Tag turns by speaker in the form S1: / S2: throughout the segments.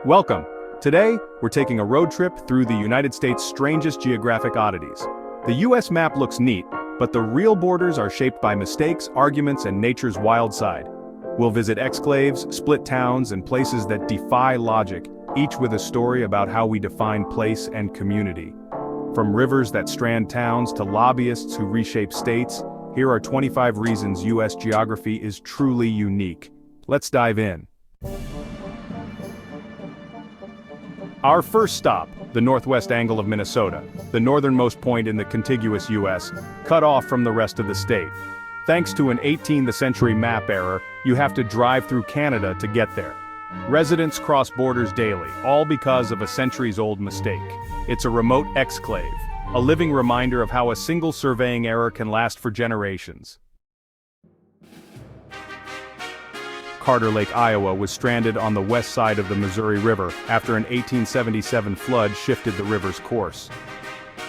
S1: Welcome! Today, we're taking a road trip through the United States' strangest geographic oddities. The US map looks neat, but the real borders are shaped by mistakes, arguments, and nature's wild side. We'll visit exclaves, split towns, and places that defy logic, each with a story about how we define place and community. From rivers that strand towns to lobbyists who reshape states, here are 25 reasons US geography is truly unique. Let's dive in. Our first stop, the northwest angle of Minnesota, the northernmost point in the contiguous US, cut off from the rest of the state. Thanks to an 18th century map error, you have to drive through Canada to get there. Residents cross borders daily, all because of a centuries-old mistake. It's a remote exclave, a living reminder of how a single surveying error can last for generations. Carter Lake, Iowa was stranded on the west side of the Missouri River after an 1877 flood shifted the river's course.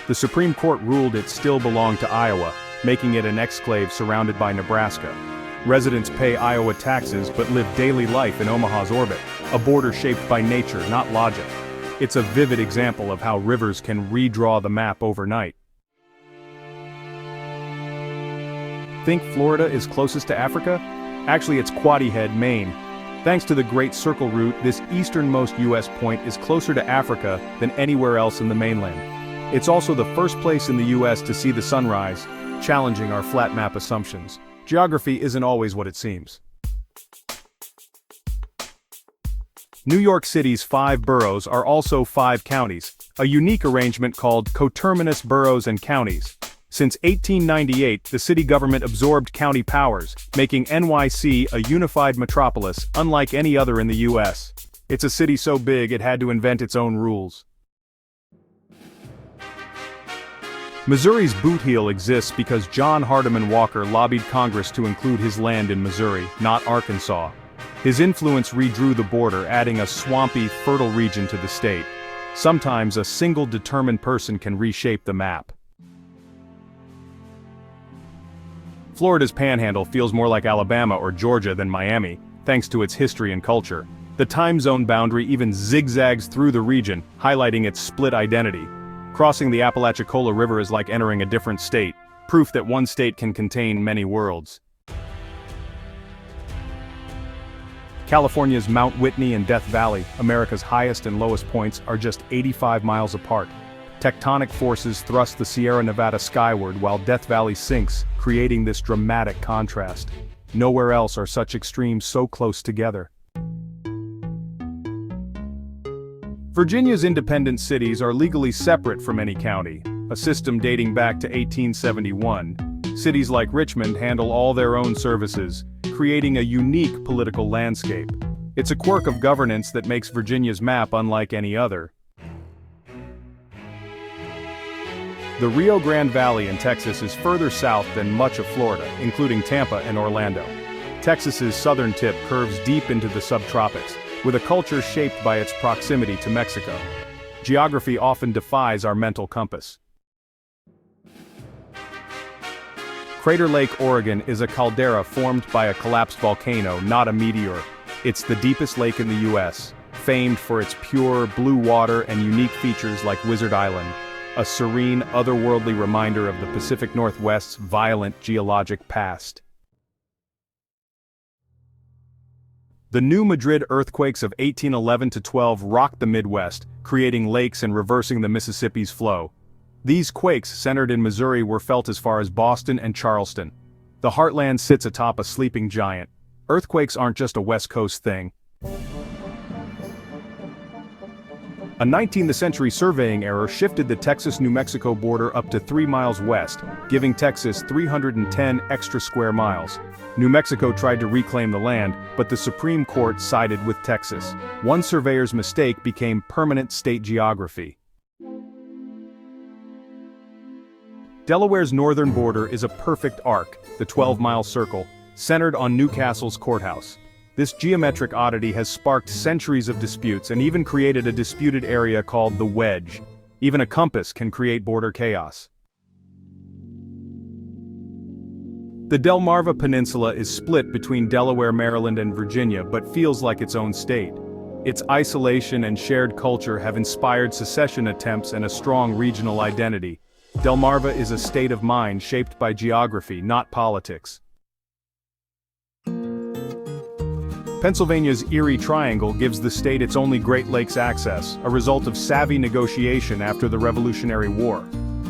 S1: The Supreme Court ruled it still belonged to Iowa, making it an exclave surrounded by Nebraska. Residents pay Iowa taxes but live daily life in Omaha's orbit, a border shaped by nature, not logic. It's a vivid example of how rivers can redraw the map overnight. Think Florida is closest to Africa? Actually, it's Quoddy Head, Maine. Thanks to the Great Circle Route, this easternmost US point is closer to Africa than anywhere else in the mainland. It's also the first place in the US to see the sunrise, challenging our flat map assumptions. Geography isn't always what it seems. New York City's 5 boroughs are also 5 counties, a unique arrangement called coterminous boroughs and counties. Since 1898, the city government absorbed county powers, making NYC a unified metropolis, unlike any other in the US. It's a city so big it had to invent its own rules. Missouri's Boot Heel exists because John Hardiman Walker lobbied Congress to include his land in Missouri, not Arkansas. His influence redrew the border, adding a swampy, fertile region to the state. Sometimes a single determined person can reshape the map. Florida's panhandle feels more like Alabama or Georgia than Miami, thanks to its history and culture. The time zone boundary even zigzags through the region, highlighting its split identity. Crossing the Apalachicola River is like entering a different state, proof that one state can contain many worlds. California's Mount Whitney and Death Valley, America's highest and lowest points, are just 85 miles apart. Tectonic forces thrust the Sierra Nevada skyward while Death Valley sinks, creating this dramatic contrast. Nowhere else are such extremes so close together. Virginia's independent cities are legally separate from any county, a system dating back to 1871. Cities like Richmond handle all their own services, creating a unique political landscape. It's a quirk of governance that makes Virginia's map unlike any other. The Rio Grande Valley in Texas is further south than much of Florida, including Tampa and Orlando. Texas's southern tip curves deep into the subtropics, with a culture shaped by its proximity to Mexico. Geography often defies our mental compass. Crater Lake, Oregon is a caldera formed by a collapsed volcano, not a meteor. It's the deepest lake in the US, famed for its pure, blue water and unique features like Wizard Island, a serene, otherworldly reminder of the Pacific Northwest's violent geologic past. The New Madrid earthquakes of 1811–12 rocked the Midwest, creating lakes and reversing the Mississippi's flow. These quakes, centered in Missouri, were felt as far as Boston and Charleston. The heartland sits atop a sleeping giant. Earthquakes aren't just a West Coast thing. A 19th century surveying error shifted the Texas-New Mexico border up to 3 miles west, giving Texas 310 extra square miles. New Mexico tried to reclaim the land, but the Supreme Court sided with Texas. One surveyor's mistake became permanent state geography. Delaware's northern border is a perfect arc, the 12-mile circle, centered on Newcastle's courthouse. This geometric oddity has sparked centuries of disputes and even created a disputed area called the Wedge. Even a compass can create border chaos. The Delmarva Peninsula is split between Delaware, Maryland, and Virginia, but feels like its own state. Its isolation and shared culture have inspired secession attempts and a strong regional identity. Delmarva is a state of mind shaped by geography, not politics. Pennsylvania's Erie Triangle gives the state its only Great Lakes access, a result of savvy negotiation after the Revolutionary War.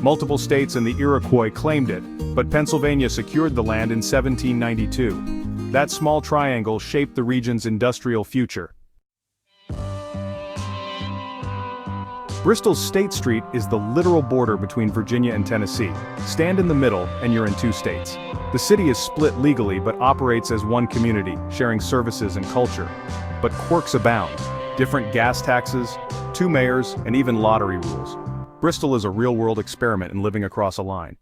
S1: Multiple states and the Iroquois claimed it, but Pennsylvania secured the land in 1792. That small triangle shaped the region's industrial future. Bristol's State Street is the literal border between Virginia and Tennessee. Stand in the middle, and you're in two states. The city is split legally but operates as one community, sharing services and culture. But quirks abound. Different gas taxes, two mayors, and even lottery rules. Bristol is a real-world experiment in living across a line.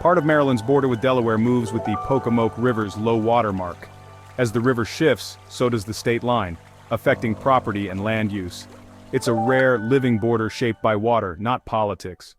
S1: Part of Maryland's border with Delaware moves with the Pocomoke River's low water mark. As the river shifts, so does the state line, affecting property and land use. It's a rare, living border shaped by water, not politics.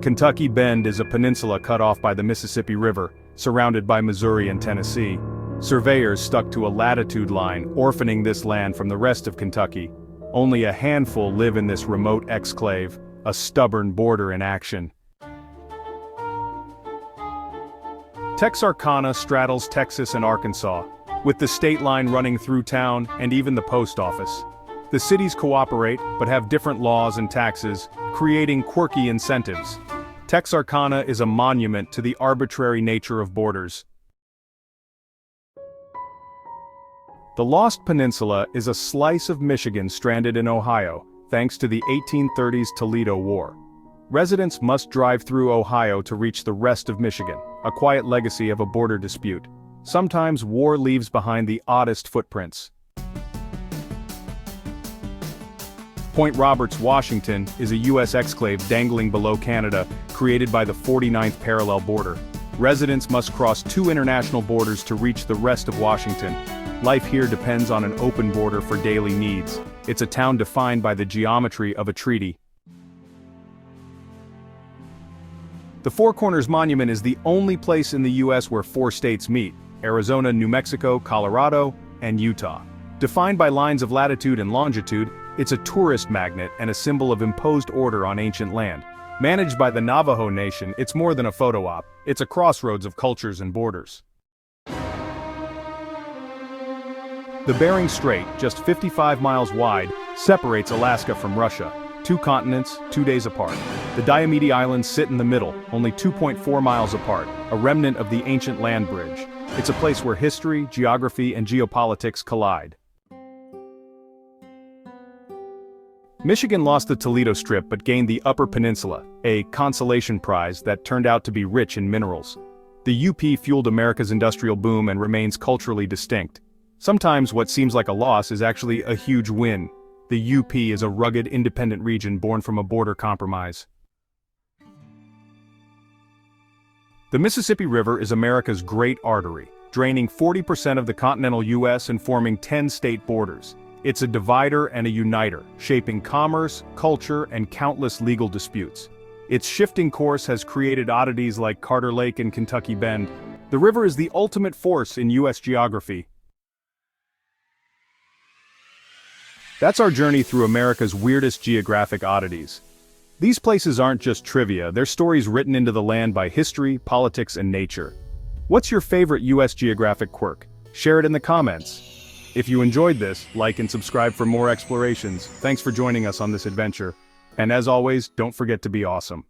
S1: Kentucky Bend is a peninsula cut off by the Mississippi River, surrounded by Missouri and Tennessee. Surveyors stuck to a latitude line, orphaning this land from the rest of Kentucky. Only a handful live in this remote exclave, a stubborn border in action. Texarkana straddles Texas and Arkansas, with the state line running through town and even the post office. The cities cooperate, but have different laws and taxes, creating quirky incentives. Texarkana is a monument to the arbitrary nature of borders. The Lost Peninsula is a slice of Michigan stranded in Ohio, thanks to the 1830s Toledo War. Residents must drive through Ohio to reach the rest of Michigan, a quiet legacy of a border dispute. Sometimes war leaves behind the oddest footprints. Point Roberts, Washington, is a U.S. exclave dangling below Canada, created by the 49th parallel border. Residents must cross two international borders to reach the rest of Washington. Life here depends on an open border for daily needs. It's a town defined by the geometry of a treaty. The Four Corners Monument is the only place in the U.S. where four states meet: Arizona, New Mexico, Colorado, and Utah. Defined by lines of latitude and longitude, it's a tourist magnet and a symbol of imposed order on ancient land. Managed by the Navajo Nation, it's more than a photo op. It's a crossroads of cultures and borders. The Bering Strait, just 55 miles wide, separates Alaska from Russia. Two continents, 2 days apart. The Diomede Islands sit in the middle, only 2.4 miles apart, a remnant of the ancient land bridge. It's a place where history, geography, and geopolitics collide. Michigan lost the Toledo Strip but gained the Upper Peninsula, a consolation prize that turned out to be rich in minerals. The UP fueled America's industrial boom and remains culturally distinct. Sometimes what seems like a loss is actually a huge win. The UP is a rugged, independent region born from a border compromise. The Mississippi River is America's great artery, draining 40% of the continental U.S. and forming 10 state borders. It's a divider and a uniter, shaping commerce, culture, and countless legal disputes. Its shifting course has created oddities like Carter Lake and Kentucky Bend. The river is the ultimate force in U.S. geography. That's our journey through America's weirdest geographic oddities. These places aren't just trivia, they're stories written into the land by history, politics, and nature. What's your favorite U.S. geographic quirk? Share it in the comments. If you enjoyed this, like and subscribe for more explorations. Thanks for joining us on this adventure. And as always, don't forget to be awesome.